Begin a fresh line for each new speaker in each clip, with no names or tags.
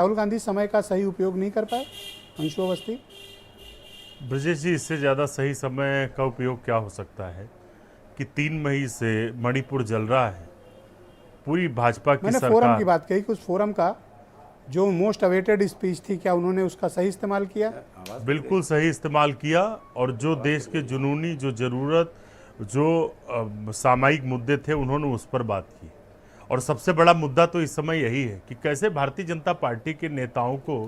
राहुल गांधी समय का सही उपयोग नहीं कर पाए? अंशु अवस्थी।
ब्रजेश जी, इससे ज़्यादा सही समय का उपयोग क्या हो सकता है कि 3 मई से मणिपुर जल रहा है। पूरी भाजपा की
मैंने फोरम की
सरकार
बात कही कि उस फोरम का जो मोस्ट अवेटेड स्पीच थी, क्या उन्होंने उसका सही इस्तेमाल किया?
बिल्कुल सही इस्तेमाल किया, और जो देश के जुनूनी जो ज़रूरत जो सामयिक मुद्दे थे उन्होंने उस पर बात की। और सबसे बड़ा मुद्दा तो इस समय यही है कि कैसे भारतीय जनता पार्टी के नेताओं को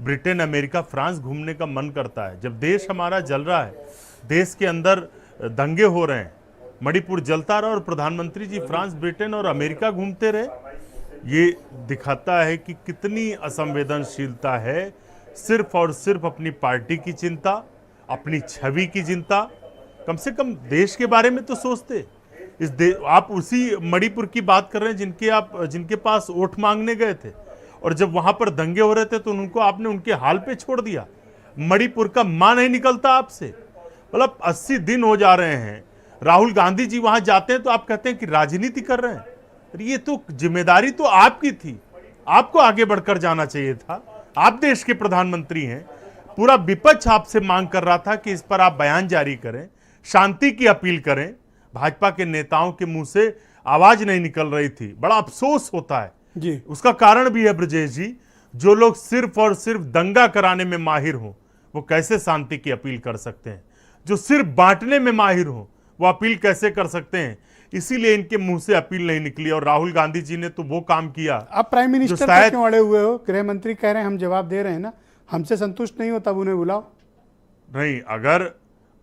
ब्रिटेन, अमेरिका, फ्रांस घूमने का मन करता है। जब देश हमारा जल रहा है, देश के अंदर दंगे हो रहे हैं, मणिपुर जलता रहा और प्रधानमंत्री जी फ्रांस, ब्रिटेन और अमेरिका घूमते रहे, ये दिखाता है कि कितनी असंवेदनशीलता है। सिर्फ और सिर्फ अपनी पार्टी की चिंता, अपनी छवि की चिंता। कम से कम देश के बारे में तो सोचते। आप उसी मणिपुर की बात कर रहे हैं जिनके पास वोट मांगने गए थे, और जब वहां पर दंगे हो रहे थे तो उनको आपने उनके हाल पे छोड़ दिया। मणिपुर का मां नहीं निकलता आपसे। मतलब 80 दिन हो जा रहे हैं, राहुल गांधी जी वहां जाते हैं तो आप कहते हैं कि राजनीति कर रहे हैं। ये तो जिम्मेदारी तो आपकी थी, आपको आगे बढ़कर जाना चाहिए था। आप देश के प्रधानमंत्री हैं, पूरा विपक्ष आपसे मांग कर रहा था कि इस पर आप बयान जारी करें, शांति की अपील करें। भाजपा के नेताओं के मुंह से आवाज नहीं निकल रही थी। बड़ा अफसोस होता है
जी।
उसका कारण भी है ब्रजेश जी, जो लोग सिर्फ और सिर्फ दंगा कराने में माहिर हों वो कैसे शांति की अपील कर सकते हैं। जो सिर्फ बांटने में माहिर हों वो अपील कैसे कर सकते हैं। इसीलिए इनके मुंह से अपील नहीं निकली, और राहुल गांधी जी ने तो वो काम किया।
आप प्राइम मिनिस्टर पे क्यों अड़े हुए हो? गृह मंत्री कह रहे हैं हम जवाब दे रहे हैं ना, हमसे संतुष्ट नहीं हो तब उन्हें बुलाओ।
नहीं,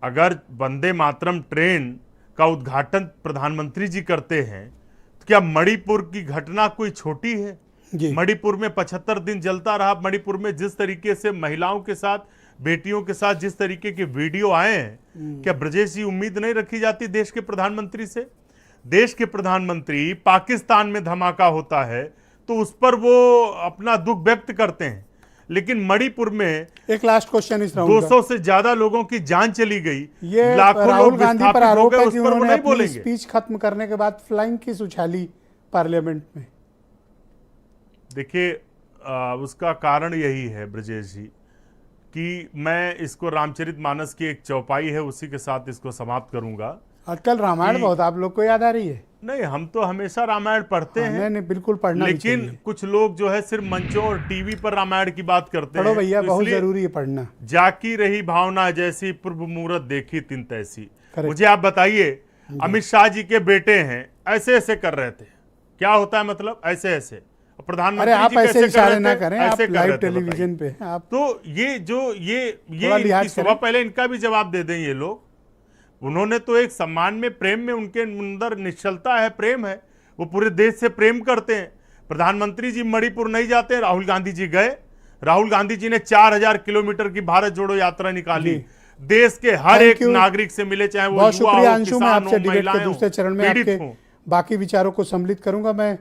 अगर वंदे मातरम ट्रेन का उद्घाटन प्रधानमंत्री जी करते हैं तो क्या मणिपुर की घटना कोई छोटी है? मणिपुर में 75 दिन जलता रहा। मणिपुर में जिस तरीके से महिलाओं के साथ, बेटियों के साथ जिस तरीके के वीडियो आए हैं, क्या ब्रजेश जी उम्मीद नहीं रखी जाती देश के प्रधानमंत्री से? देश के प्रधानमंत्री, पाकिस्तान में धमाका होता है तो उस पर वो अपना दुख व्यक्त करते हैं, लेकिन मणिपुर में
एक लास्ट क्वेश्चन इस
200 से ज्यादा लोगों की जान चली गई,
ये
लाखों
राहुल
लोग
गांधी पर आरोप है कि उन्होंने
नहीं
अपनी
बोलेंगे।
स्पीच खत्म करने के बाद फ्लाइंग किस उछाली पार्लियामेंट में।
देखिए, उसका कारण यही है ब्रजेश जी कि मैं इसको रामचरितमानस की एक चौपाई है उसी के साथ इसको समाप्त करूंगा।
आजकल रामायण बहुत आप लोग को याद आ रही है।
नहीं, हम तो हमेशा रामायण पढ़ते हैं।
नहीं, बिल्कुल पढ़ना भी चाहिए।
लेकिन कुछ लोग जो है सिर्फ मंचों और टीवी पर रामायण की बात करते हैं।
पढ़ो भैया,
तो
बहुत जरूरी है पढ़ना।
जाकी रही भावना जैसी, पूर्व मुहूर्त देखी तिन तैसी। मुझे आप बताइए, अमित शाह जी के बेटे हैं, ऐसे ऐसे कर रहे थे, क्या होता है मतलब? ऐसे ऐसे। प्रधानमंत्री
आप
जी
ऐसे इशारे ना
थे,
करें,
ऐसे
आप लाइव टेलीविजन पे आप
तो ये सुबह पहले इनका भी जवाब दे दें। ये लोग, उन्होंने तो एक सम्मान में, प्रेम में, उनके अंदर निश्चलता है, प्रेम है, वो पूरे देश से प्रेम करते हैं। प्रधानमंत्री जी मणिपुर नहीं जाते, राहुल गांधी जी गए। राहुल गांधी जी ने 4000 किलोमीटर की भारत जोड़ो यात्रा निकाली, देश के हर एक नागरिक से मिले, चाहे वो
बहुत
युवा
शुक्रिया
हो,
अंशु। मैं
किसान
आपसे
हो,
डिबेट के
महिलाएं
दूसरे चरण में
पीड़ित
आपके
हों।
बाकी विचारों को सम्मिलित करूंगा। मैं